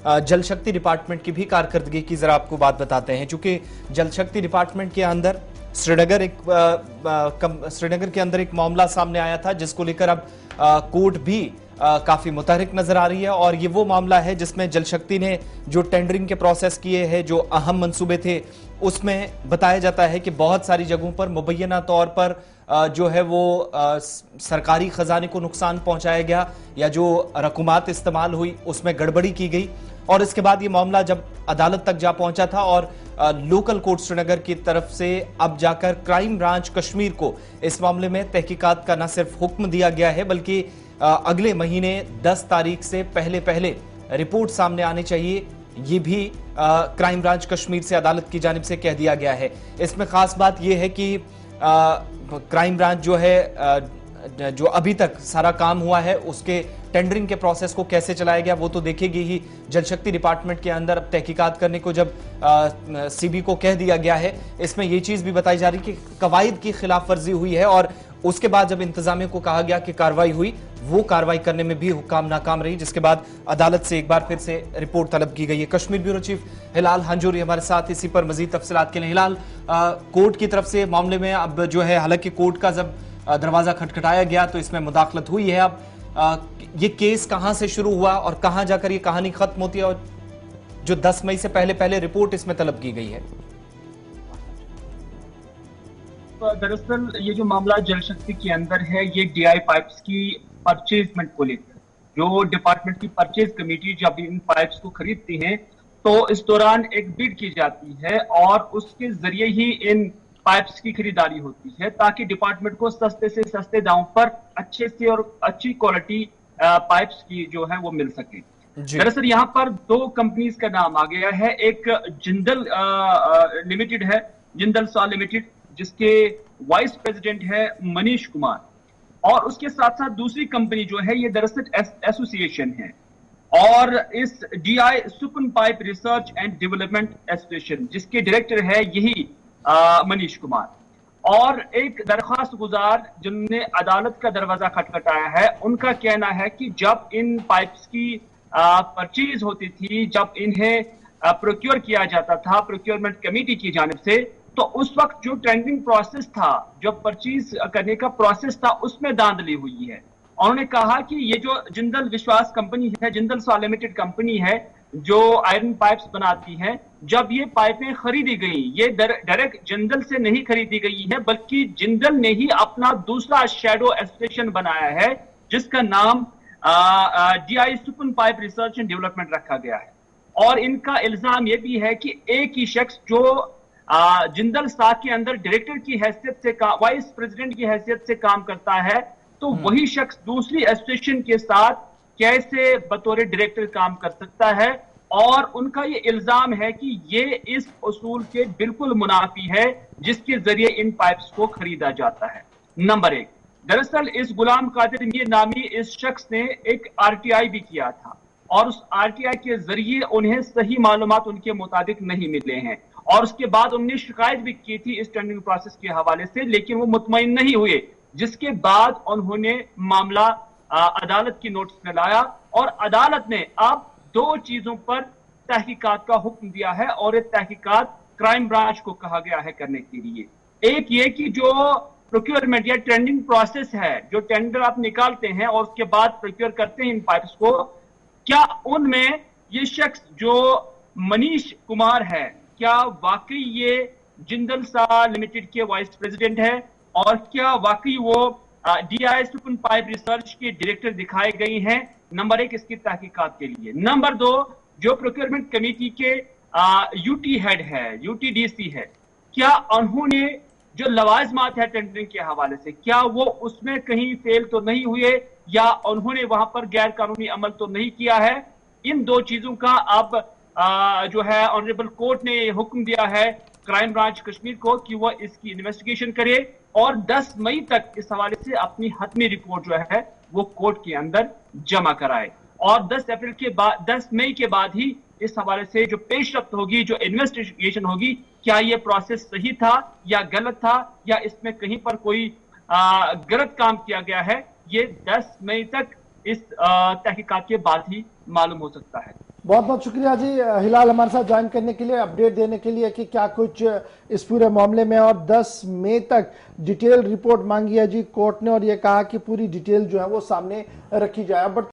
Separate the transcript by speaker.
Speaker 1: जल शक्ति डिपार्टमेंट की भी कारकर्दगी की जरा आपको बात बताते हैं। चूंकि जल शक्ति डिपार्टमेंट के अंदर श्रीनगर के अंदर एक मामला सामने आया था, जिसको लेकर अब कोर्ट भी काफी मुतहरिक नजर आ रही है। और ये वो मामला है जिसमें जल शक्ति ने जो टेंडरिंग के प्रोसेस किए हैं, जो अहम मंसूबे थे, उसमें बताया जाता है कि बहुत सारी जगहों पर मुबैना तौर पर जो है वो सरकारी खजाने को नुकसान पहुंचाया गया, या जो रकूमात इस्तेमाल हुई उसमें गड़बड़ी की गई। और इसके बाद ये मामला जब अदालत तक जा पहुंचा था और लोकल कोर्ट श्रीनगर की तरफ से अब जाकर क्राइम ब्रांच कश्मीर को इस मामले में तहकीकात का न सिर्फ हुक्म दिया गया है, बल्कि अगले महीने 10 तारीख से पहले पहले रिपोर्ट सामने आनी चाहिए, ये भी क्राइम ब्रांच कश्मीर से अदालत की जानिब से कह दिया गया है। इसमें खास बात यह है कि क्राइम ब्रांच जो है जो अभी तक सारा काम हुआ है उसके टेंडरिंग के प्रोसेस को कैसे चलाया गया वो तो देखेगी ही। जल शक्ति डिपार्टमेंट के अंदर अब तहकीकात करने को जब सीबी को कह दिया गया है, इसमें यह चीज भी बताई जा रही कि कवायद की खिलाफ वर्जी हुई है, और उसके बाद जब इंतजामिया को कहा गया कि कार्रवाई हुई, वो कार्रवाई करने में भी हुक्काम नाकाम रही, जिसके बाद अदालत से एक बार फिर से रिपोर्ट तलब की गई है। कश्मीर ब्यूरो चीफ हिलाल हंजूरी हमारे साथ इसी पर मजीद तफसीलात के लिए। हिलाल, कोर्ट की तरफ से मामले में अब जो है, हालांकि कोर्ट का जब दरवाजा खटखटाया गया तो इसमें मुदाखलत हुई है, अब ये केस कहां से शुरू हुआ और कहां जाकर ये कहानी खत्म होती है, और जो 10 मई से पहले पहले रिपोर्ट इसमें तलब की गई है?
Speaker 2: दरअसल ये जो मामला जल शक्ति के अंदर है, ये डीआई पाइप्स की परचेजमेंट को लेकर, जो डिपार्टमेंट की परचेज कमेटी जब इन पाइप्स को खरीदती है तो इस दौरान एक बिड की जाती है और उसके जरिए ही इन पाइप्स की खरीदारी होती है, ताकि डिपार्टमेंट को सस्ते से सस्ते दाम पर अच्छे से और अच्छी क्वालिटी पाइप्स की जो है वो मिल सके। दरअसल यहाँ पर 2 कंपनीज का नाम आ गया है। एक जिंदल लिमिटेड है, जिंदल सॉ लिमिटेड, जिसके वाइस प्रेसिडेंट है मनीष कुमार, और उसके साथ साथ दूसरी कंपनी जो है ये दरअसल एसोसिएशन है, और इस डीआई सुपन pipe research and development association जिसके डायरेक्टर है यही मनीष कुमार। और एक दरखास्त गुजार जिनने अदालत का दरवाजा खटखटाया है, उनका कहना है कि जब इन पाइप्स की परचेज होती थी, जब इन्हें प्रोक्योर किया जाता था प्रोक्योरमेंट कमेटी की जानिब से, तो उस वक्त जो टेंडरिंग प्रोसेस था, जो परचेज करने का प्रोसेस था, उसमें धांधली हुई है। उन्होंने कहा कि ये जो जिंदल विश्वास कंपनी है, जिंदल सॉ लिमिटेड कंपनी है जो आयरन पाइप्स बनाती है, जब ये पाइपें खरीदी गई, ये डायरेक्ट जिंदल से नहीं खरीदी गई है, बल्कि जिंदल ने ही अपना दूसरा शैडो एसोसिएशन बनाया है जिसका नाम डीआई सुपन पाइप रिसर्च एंड डेवलपमेंट रखा गया है। और इनका इल्जाम यह भी है कि एक ही शख्स जो जिंदल साख के अंदर डायरेक्टर की हैसियत से, वाइस प्रेसिडेंट की हैसियत से काम करता है, तो वही शख्स दूसरी एसोसिएशन के साथ कैसे बतौर डायरेक्टर काम कर सकता है। और उनका ये इल्जाम है कि ये इस उसूल के बिल्कुल मुनाफी है जिसके जरिए इन पाइप्स को खरीदा जाता है। नंबर 1, दरअसल इस गुलाम कादिर मीर नामी इस शख्स ने एक आरटीआई भी किया था, और उस आरटीआई के जरिए उन्हें सही मालूमात उनके मुताबिक नहीं मिले हैं, और उसके बाद उन्होंने शिकायत भी की थी इस टेंडरिंग प्रोसेस के हवाले से, लेकिन वो मुतमईन नहीं हुए, जिसके बाद उन्होंने मामला अदालत की नोटिस में लाया, और अदालत ने अब 2 चीजों पर तहकीकात का हुक्म दिया है, और ये तहकीकात क्राइम ब्रांच को कहा गया है करने के लिए। एक ये कि जो प्रोक्योरमेंट या टेंडरिंग प्रोसेस है, जो टेंडर आप निकालते हैं और उसके बाद प्रोक्योर करते हैं इन पाइप्स को, क्या उनमें ये शख्स जो मनीष कुमार है, क्या वाकई ये जिंदल सॉ लिमिटेड के वाइस प्रेसिडेंट है, और क्या वाकई वो डीआई सुपन पाइप रिसर्च के डायरेक्टर दिखाए गए हैं? नंबर 1 इसकी तहकीकात के लिए। नंबर 2, जो प्रोक्योरमेंट कमेटी के यूटी हेड है, यूटीडीसी है, क्या उन्होंने जो लवाजमात है टेंडरिंग के हवाले से, क्या वो उसमें कहीं फेल तो नहीं हुए, या उन्होंने वहां पर गैर कानूनी अमल तो नहीं किया है? इन 2 चीजों का अब जो है ऑनरेबल कोर्ट ने हुक्म दिया है क्राइम ब्रांच कश्मीर को कि वह इसकी इन्वेस्टिगेशन करे, और 10 मई तक इस हवाले से अपनी हतमी रिपोर्ट जो है वो कोर्ट के अंदर जमा कराए, और 10 मई के बाद ही इस हवाले से जो पेशरफ्त होगी, जो इन्वेस्टिगेशन होगी, क्या ये प्रोसेस सही था या गलत था, या इसमें कहीं पर कोई गलत काम किया गया है, ये 10 मई तक इस तहकीकात के बाद ही मालूम हो सकता है।
Speaker 3: बहुत बहुत शुक्रिया जी हिलाल, हमारे साथ ज्वाइन करने के लिए, अपडेट देने के लिए कि क्या कुछ इस पूरे मामले में। और 10 मई तक डिटेल रिपोर्ट मांगी है जी कोर्ट ने, और ये कहा कि पूरी डिटेल जो है वो सामने रखी जाए। बट